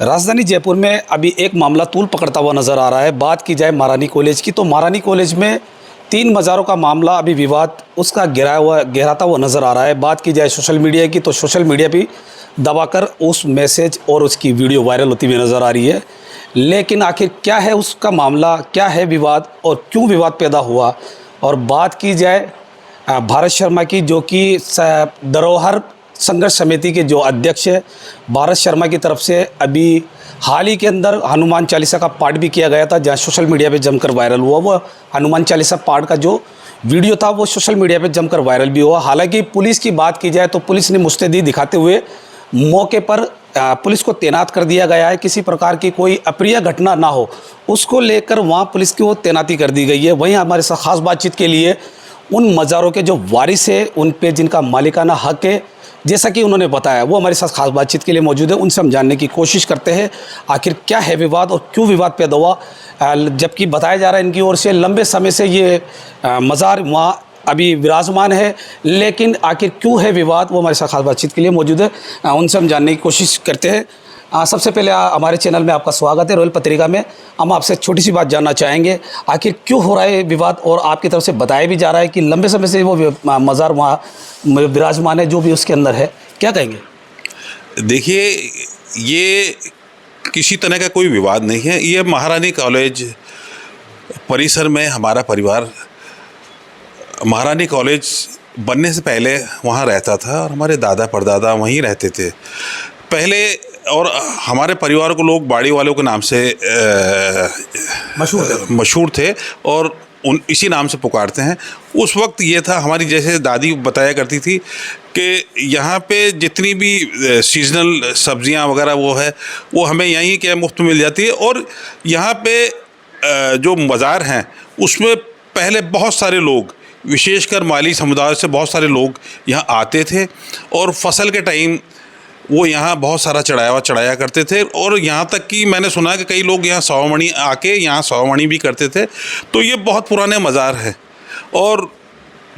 राजधानी जयपुर में अभी एक मामला तूल पकड़ता हुआ नज़र आ रहा है। बात की जाए महारानी कॉलेज की, तो महारानी कॉलेज में 3 मज़ारों का मामला अभी विवाद उसका गहराता हुआ नज़र आ रहा है। बात की जाए सोशल मीडिया की, तो सोशल मीडिया भी दबाकर उस मैसेज और उसकी वीडियो वायरल होती हुई नज़र आ रही है। लेकिन आखिर क्या है उसका मामला, क्या है विवाद और क्यों विवाद पैदा हुआ? और बात की जाए भारत शर्मा की, जो कि धरोहर संघर्ष समिति के जो अध्यक्ष है, भारत शर्मा की तरफ से अभी हाल ही के अंदर हनुमान चालीसा का पाठ भी किया गया था, जहां सोशल मीडिया पे जमकर वायरल हुआ। वो हनुमान चालीसा पाठ का जो वीडियो था वो सोशल मीडिया पे जमकर वायरल भी हुआ। हालांकि पुलिस की बात की जाए तो पुलिस ने मुस्तैदी दिखाते हुए मौके पर पुलिस को तैनात कर दिया गया है। किसी प्रकार की कोई अप्रिय घटना ना हो उसको लेकर वहाँ पुलिस की वो तैनाती कर दी गई है। वहीं हमारे साथ खास बातचीत के लिए उन मज़ारों के जो वारिस है, उन पे जिनका मालिकाना हक है, जैसा कि उन्होंने बताया, वो हमारे साथ खास बातचीत के लिए मौजूद है। उनसे हम जानने की कोशिश करते हैं आखिर क्या है विवाद और क्यों विवाद पैदा हुआ। जबकि बताया जा रहा है इनकी ओर से लंबे समय से ये मज़ार वहाँ अभी विराजमान है, लेकिन आखिर क्यों है विवाद, वो हमारे साथ खास बातचीत के लिए मौजूद है। उनसे हम जानने की कोशिश करते हैं। सबसे पहले हमारे चैनल में आपका स्वागत है, रॉयल पत्रिका में। हम आपसे छोटी सी बात जानना चाहेंगे, आखिर क्यों हो रहा है विवाद? और आपकी तरफ से बताया भी जा रहा है कि लंबे समय से वो मज़ार वहाँ विराजमान है, जो भी उसके अंदर है, क्या कहेंगे? देखिए, ये किसी तरह का कोई विवाद नहीं है। ये महारानी कॉलेज परिसर में हमारा परिवार महारानी कॉलेज बनने से पहले वहाँ रहता था और हमारे दादा परदादा वहीं रहते थे पहले। और हमारे परिवार को लोग बाड़ी वालों के नाम से मशहूर थे और इसी नाम से पुकारते हैं। उस वक्त ये था, हमारी जैसे दादी बताया करती थी कि यहाँ पे जितनी भी सीजनल सब्जियाँ वगैरह वो हमें यहीं के मुफ्त मिल जाती है। और यहाँ पे जो मज़ार हैं उसमें पहले बहुत सारे लोग, विशेषकर माली समुदाय से बहुत सारे लोग यहाँ आते थे और फसल के टाइम वो यहाँ बहुत सारा चढ़ाया करते थे। और यहाँ तक कि मैंने सुना कि कई लोग यहाँ सवामणी आके यहाँ सवामणी भी करते थे। तो ये बहुत पुराने मज़ार हैं। और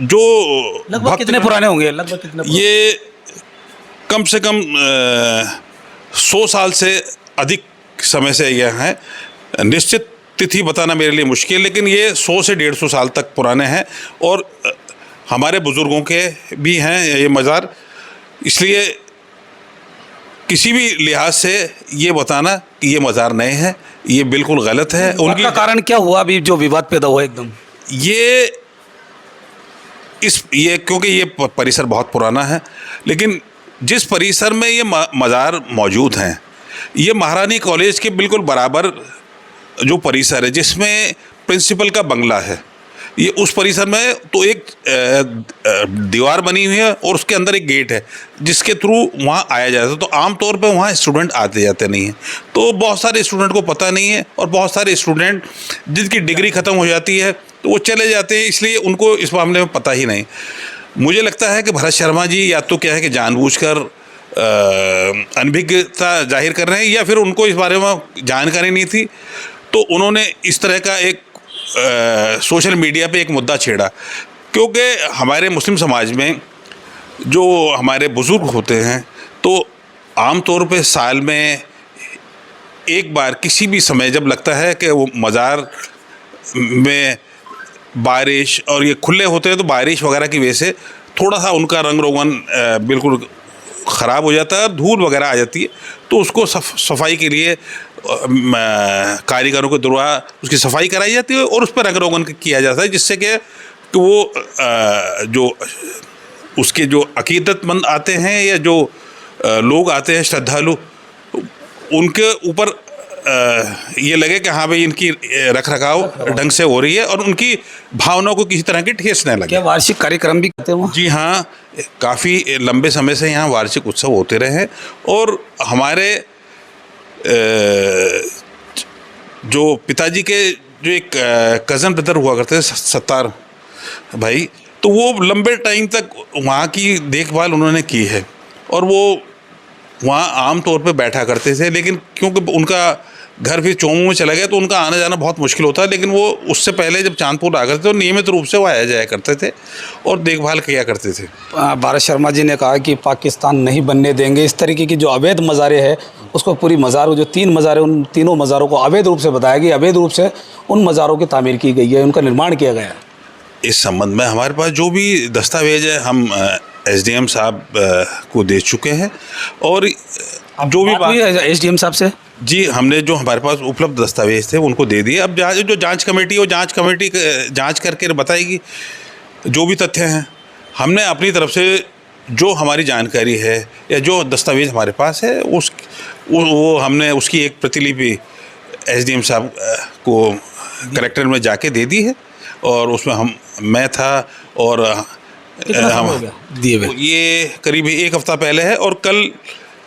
जो लगभग कितने पुराने होंगे? लगभग कितने पुराने? ये कम से कम 100 साल से अधिक समय से ये हैं। निश्चित तिथि बताना मेरे लिए मुश्किल, लेकिन ये 100 से 150 साल तक पुराने हैं और हमारे बुज़ुर्गों के भी हैं ये मज़ार। इसलिए किसी भी लिहाज से ये बताना कि ये मज़ार नए हैं, ये बिल्कुल गलत है। उनका कारण क्या हुआ अभी जो विवाद पैदा हुआ? एकदम ये क्योंकि ये परिसर बहुत पुराना है, लेकिन जिस परिसर में ये मज़ार मौजूद हैं, ये महारानी कॉलेज के बिल्कुल बराबर जो परिसर है जिसमें प्रिंसिपल का बंगला है, ये उस परिसर में तो एक दीवार बनी हुई है और उसके अंदर एक गेट है जिसके थ्रू वहाँ आया जाता है। तो आमतौर पे वहाँ स्टूडेंट आते जाते नहीं हैं। तो बहुत सारे स्टूडेंट को पता नहीं है और बहुत सारे स्टूडेंट जिनकी डिग्री ख़त्म हो जाती है तो वो चले जाते हैं, इसलिए उनको इस मामले में पता ही नहीं। मुझे लगता है कि भरत शर्मा जी या तो क्या है कि जानबूझकर अनभिज्ञता जाहिर कर रहे हैं, या फिर उनको इस बारे में जानकारी नहीं थी तो उन्होंने इस तरह का एक सोशल मीडिया पे एक मुद्दा छेड़ा। क्योंकि हमारे मुस्लिम समाज में जो हमारे बुज़ुर्ग होते हैं तो आम तौर पे साल में एक बार किसी भी समय जब लगता है कि वो मज़ार में बारिश और ये खुले होते हैं तो बारिश वगैरह की वजह से थोड़ा सा उनका रंग रोगन बिल्कुल ख़राब हो जाता है, धूल वगैरह आ जाती है। तो उसको सफाई के लिए कारीगरों के द्वारा उसकी सफाई कराई जाती है और उस पर रंग रोगन किया जाता है, जिससे कि वो जो उसके जो अकीदतमंद आते हैं या जो लोग आते हैं श्रद्धालु, उनके ऊपर ये लगे कि हाँ भाई इनकी रख रखाव ढंग से हो रही है और उनकी भावनाओं को किसी तरह की ठेस न लगे। क्या वार्षिक कार्यक्रम भी करते हो? जी हाँ, काफ़ी लंबे समय से यहाँ वार्षिक उत्सव होते रहे हैं। और हमारे जो पिताजी के जो एक कज़न ब्रदर हुआ करते थे सत्तार भाई, तो वो लंबे टाइम तक वहाँ की देखभाल उन्होंने की है और वो वहाँ आम तौर पे बैठा करते थे। लेकिन क्योंकि उनका घर फिर चोमू में चला गया तो उनका आना जाना बहुत मुश्किल होता है। लेकिन वो उससे पहले जब चांदपुर आ करते थे तो नियमित रूप से वो आया जाया करते थे और देखभाल किया करते थे। भारत शर्मा जी ने कहा कि पाकिस्तान नहीं बनने देंगे। इस तरीके की जो अवैध मज़ारें हैं उसको पूरी मज़ारों जो 3 मज़ारें, उन तीनों मज़ारों को अवैध रूप से बताया गया, अवैध रूप से उन मज़ारों की तामीर की गई है, उनका निर्माण किया गया है। इस संबंध में हमारे पास जो भी दस्तावेज है हम एसडीएम साहब को दे चुके हैं और जो भी बात एसडीएम साहब से जी हमने जो हमारे पास उपलब्ध दस्तावेज थे उनको दे दिए। अब जो जांच कमेटी है वो जांच कमेटी जांच करके बताएगी जो भी तथ्य हैं। हमने अपनी तरफ से जो हमारी जानकारी है या जो दस्तावेज हमारे पास है वो हमने उसकी एक प्रतिलिपि एसडीएम साहब को कलेक्टर में जाके दे दी है और उसमें मैं था और दिए हुए ये करीब 1 हफ्ता पहले है और कल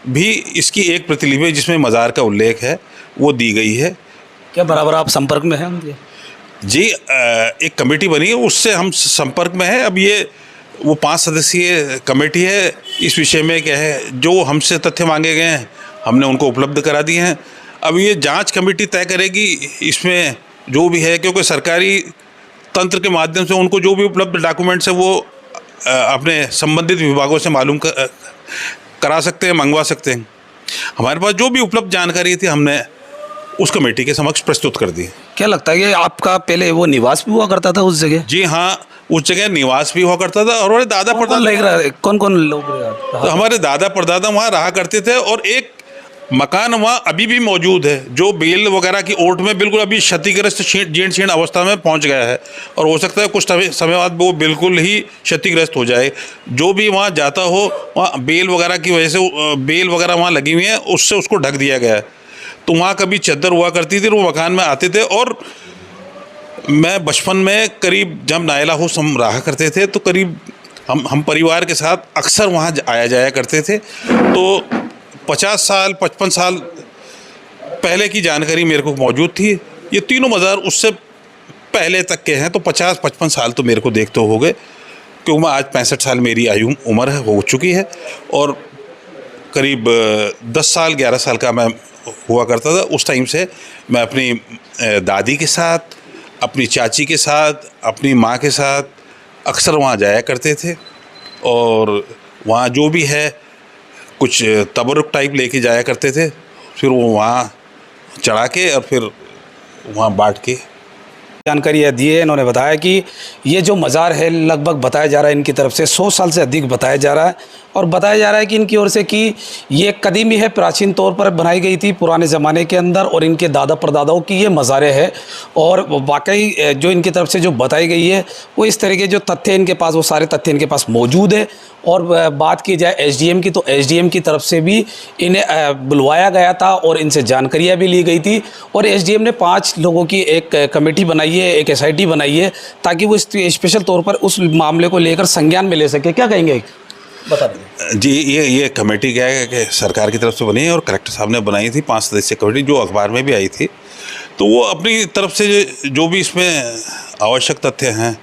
भी इसकी एक प्रतिलिपि जिसमें मज़ार का उल्लेख है वो दी गई है। क्या बराबर आप संपर्क में हैं उनके? जी एक कमेटी बनी है उससे हम संपर्क में हैं। अब ये वो 5 सदस्यीय कमेटी है। इस विषय में क्या है जो हमसे तथ्य मांगे गए हैं हमने उनको उपलब्ध करा दिए हैं। अब ये जांच कमेटी तय करेगी इसमें जो भी है, क्योंकि सरकारी तंत्र के माध्यम से उनको जो भी उपलब्ध डॉक्यूमेंट्स है वो अपने संबंधित विभागों से मालूम करा सकते हैं, मंगवा सकते हैं। हमारे पास जो भी उपलब्ध जानकारी थी हमने उस कमेटी के समक्ष प्रस्तुत कर दी। क्या लगता है कि आपका पहले वो निवास भी हुआ करता था उस जगह? जी हाँ, उस जगह निवास भी हुआ करता था और हमारे दादा परदादा कौन लोग तो हमारे दादा परदादा वहाँ रहा करते थे और एक मकान वहाँ अभी भी मौजूद है जो बेल वगैरह की ओट में बिल्कुल अभी क्षतिग्रस्त जीर्ण शीर्ण अवस्था में पहुँच गया है और हो सकता है कुछ समय बाद वो बिल्कुल ही क्षतिग्रस्त हो जाए। जो भी वहाँ जाता हो वहाँ बेल वगैरह की वजह से बेल वगैरह वहाँ लगी हुई है उससे उसको ढक दिया गया है। तो वहाँ कभी चद्दर हुआ करती थी, वो मकान में आते थे और मैं बचपन में करीब जब नायला हो हम रहा करते थे तो करीब हम परिवार के साथ अक्सर वहाँ आया जाया करते थे। तो 50 साल 55 साल पहले की जानकारी मेरे को मौजूद थी। ये तीनों मज़ार उससे पहले तक के हैं तो 50-55 साल तो मेरे को देखते हो गए, क्योंकि मैं आज 65 साल मेरी आयु उम्र है हो चुकी है और करीब 10 साल 11 साल का मैं हुआ करता था। उस टाइम से मैं अपनी दादी के साथ, अपनी चाची के साथ, अपनी माँ के साथ अक्सर वहाँ जाया करते थे और वहाँ जो भी है कुछ तबरुक टाइप लेके जाया करते थे, फिर वो वहाँ चढ़ा के और फिर वहाँ बांट के जानकारी दी है। इन्होंने बताया कि ये जो मज़ार है लगभग बताया जा रहा है इनकी तरफ से 100 साल से अधिक बताया जा रहा है और बताया जा रहा है कि इनकी ओर से कि ये कदीमी है, प्राचीन तौर पर बनाई गई थी पुराने ज़माने के अंदर और इनके दादा परदादाओं की ये मज़ारें हैं और वाकई जो इनकी तरफ से जो बताई गई है वो इस तरह के जो तथ्य इनके पास वो सारे तथ्य इनके पास मौजूद है। और बात की जाए एसडीएम की तो एसडीएम की तरफ से भी इन्हें बुलवाया गया था और इनसे जानकारियाँ भी ली गई थी और एसडीएम ने 5 लोगों की एक कमेटी बनाई है, एक एसआईटी बनाई है ताकि वो स्पेशल तौर पर उस मामले को लेकर संज्ञान में ले सके। क्या कहेंगे, बता दें जी। ये कमेटी क्या है कि सरकार की तरफ से बनी है और कलेक्टर साहब ने बनाई थी 5 सदस्यीय कमेटी जो अखबार में भी आई थी। तो वो अपनी तरफ से जो भी इसमें आवश्यक तथ्य हैं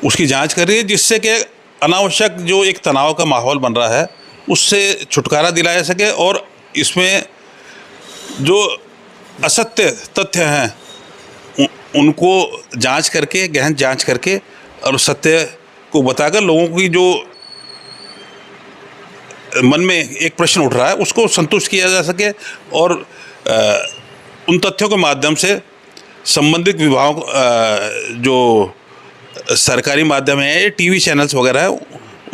उसकी जांच कर रही है, जिससे कि अनावश्यक जो एक तनाव का माहौल बन रहा है उससे छुटकारा दिलाया सके और इसमें जो असत्य तथ्य हैं उनको जांच करके, गहन जांच करके और सत्य को बताकर लोगों की जो मन में एक प्रश्न उठ रहा है उसको संतुष्ट किया जा सके और उन तथ्यों के माध्यम से संबंधित विभाग जो सरकारी माध्यम है, टीवी चैनल्स वगैरह है,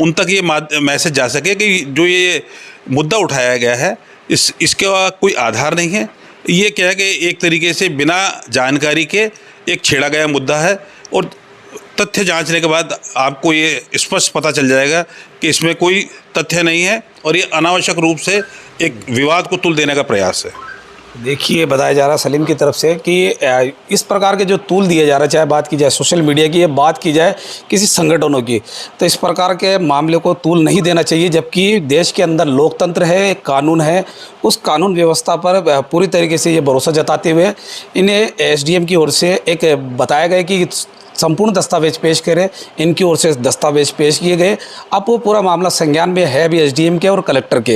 उन तक ये मैसेज जा सके कि जो ये मुद्दा उठाया गया है इसका कोई आधार नहीं है। ये क्या है कि एक तरीके से बिना जानकारी के एक छेड़ा गया मुद्दा है और तथ्य जांचने के बाद आपको ये स्पष्ट पता चल जाएगा कि इसमें कोई तथ्य नहीं है और ये अनावश्यक रूप से एक विवाद को तुल देने का प्रयास है। देखिए, बताया जा रहा है सलीम की तरफ से कि इस प्रकार के जो तूल दिए जा रहे हैं, चाहे बात की जाए सोशल मीडिया की या बात की जाए किसी संगठनों की, तो इस प्रकार के मामले को तूल नहीं देना चाहिए। जबकि देश के अंदर लोकतंत्र है, एक कानून है, उस कानून व्यवस्था पर पूरी तरीके से ये भरोसा जताते हुए इन्हें एसडीएम की ओर से एक बताया गया कि संपूर्ण दस्तावेज पेश करें। इनकी ओर से दस्तावेज पेश किए गए। अब वो पूरा मामला संज्ञान में है अभी एसडीएम के और कलेक्टर के।